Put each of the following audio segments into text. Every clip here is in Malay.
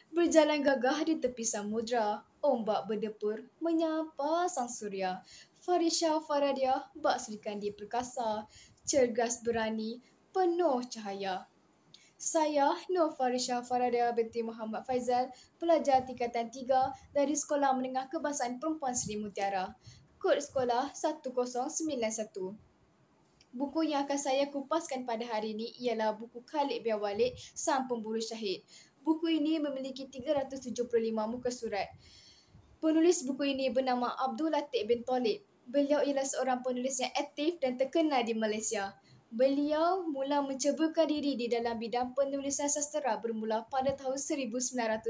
Berjalan gagah di tepi samudra, ombak berdepur menyapa sang surya. Farisha Faradia bak Sri Kandi perkasa, cergas berani, penuh cahaya. Saya Nur Farisha Faradia binti Muhammad Faizal, pelajar tingkatan 3 dari Sekolah Menengah Kebangsaan Perempuan Seri Mutiara. Kod sekolah 1091. Buku yang akan saya kupaskan pada hari ini ialah buku Khalid bin Walid, Sang Pemburu Syahid. Buku ini memiliki 375 muka surat. Penulis buku ini bernama Abdul Latif bin Talib. Beliau ialah seorang penulis yang aktif dan terkenal di Malaysia. Beliau mula menceburkan diri di dalam bidang penulisan sastera bermula pada tahun 1999.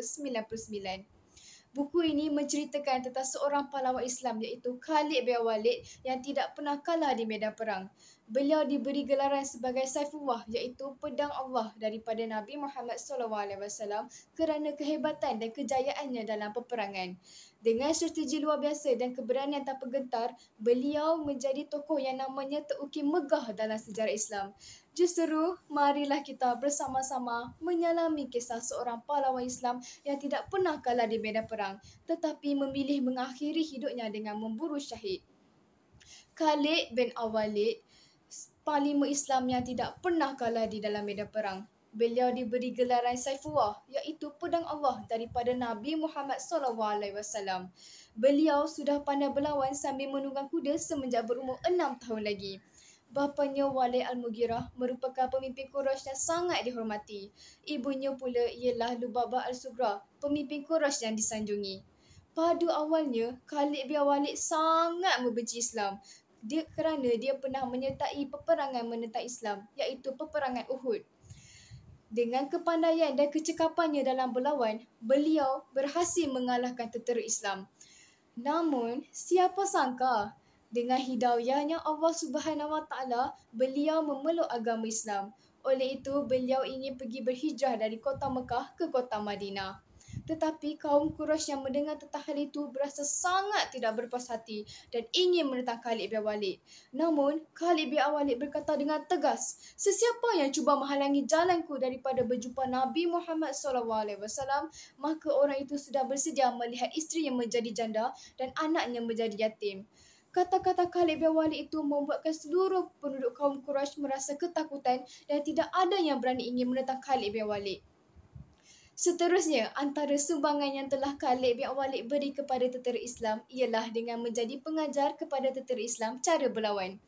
Buku ini menceritakan tentang seorang pahlawan Islam iaitu Khalid bin Walid yang tidak pernah kalah di medan perang. Beliau diberi gelaran sebagai Saifullah iaitu pedang Allah daripada Nabi Muhammad SAW kerana kehebatan dan kejayaannya dalam peperangan. Dengan strategi luar biasa dan keberanian tanpa gentar, beliau menjadi tokoh yang namanya terukir megah dalam sejarah Islam. Justeru, marilah kita bersama-sama menyalami kisah seorang pahlawan Islam yang tidak pernah kalah di medan perang, tetapi memilih mengakhiri hidupnya dengan memburu syahid. Khalid bin Walid, panglima Islam yang tidak pernah kalah di dalam medan perang. Beliau diberi gelaran Saifullah iaitu pedang Allah daripada Nabi Muhammad SAW. Beliau sudah pandai berlawan sambil menunggang kuda semenjak berumur 6 tahun lagi. Bapanya Walid Al-Mughirah merupakan pemimpin Quraisy yang sangat dihormati. Ibunya pula ialah Lubabah Al-Sughra, pemimpin Quraisy yang disanjungi. Pada awalnya, Khalid bin Walid sangat membenci Islam kerana dia pernah menyertai peperangan menentang Islam iaitu peperangan Uhud. Dengan kepandaian dan kecekapannya dalam berlawan, beliau berhasil mengalahkan tentera Islam. Namun, siapa sangka dengan hidayahnya Allah Subhanahu Wa Taala, beliau memeluk agama Islam. Oleh itu, beliau ingin pergi berhijrah dari kota Mekah ke kota Madinah. Tetapi kaum Quraisy yang mendengar tentang hal itu berasa sangat tidak berpuas hati dan ingin menentang Khalid bin Walid. Namun, Khalid bin Walid berkata dengan tegas, "Sesiapa yang cuba menghalangi jalanku daripada berjumpa Nabi Muhammad SAW, maka orang itu sudah bersedia melihat isteri yang menjadi janda dan anaknya menjadi yatim." Kata-kata Khalid bin Walid itu membuatkan seluruh penduduk kaum Quraisy merasa ketakutan dan tidak ada yang berani ingin menentang Khalid bin Walid. Seterusnya, antara sumbangan yang telah Khalid bin Walid beri kepada tentera Islam ialah dengan menjadi pengajar kepada tentera Islam cara berlawan,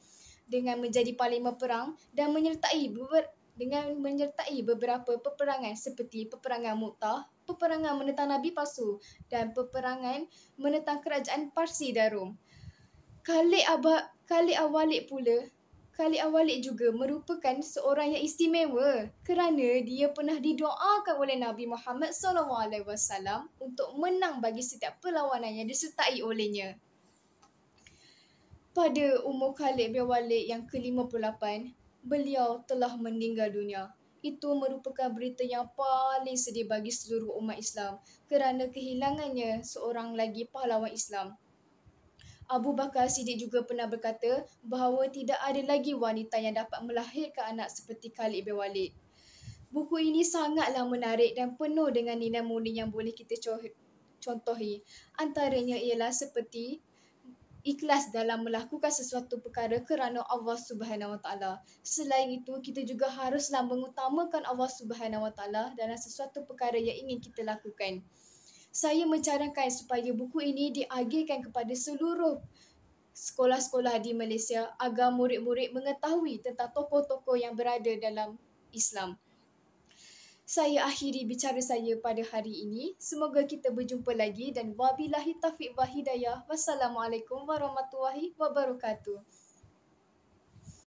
dengan menjadi panglima perang dan menyertai beberapa peperangan seperti peperangan Mu'tah, peperangan menentang Nabi palsu dan peperangan menentang kerajaan Parsi dan Rom. Khalid Al-Walid juga merupakan seorang yang istimewa kerana dia pernah didoakan oleh Nabi Muhammad SAW untuk menang bagi setiap perlawanan yang disertai olehnya. Pada umur Khalid bin Walid yang ke-58, beliau telah meninggal dunia. Itu merupakan berita yang paling sedih bagi seluruh umat Islam kerana kehilangannya seorang lagi pahlawan Islam. Abu Bakar Siddiq juga pernah berkata bahawa tidak ada lagi wanita yang dapat melahirkan anak seperti Khalid bin Walid. Buku ini sangatlah menarik dan penuh dengan nilai-nilai yang boleh kita contohi. Antaranya ialah seperti ikhlas dalam melakukan sesuatu perkara kerana Allah Subhanahu Wa Taala. Selain itu, kita juga haruslah mengutamakan Allah Subhanahu Wa Taala dalam sesuatu perkara yang ingin kita lakukan. Saya mencarankan supaya buku ini diagihkan kepada seluruh sekolah-sekolah di Malaysia agar murid-murid mengetahui tentang tokoh-tokoh yang berada dalam Islam. Saya akhiri bicara saya pada hari ini. Semoga kita berjumpa lagi dan wabillahi taufiq wal hidayah. Wassalamualaikum warahmatullahi wabarakatuh.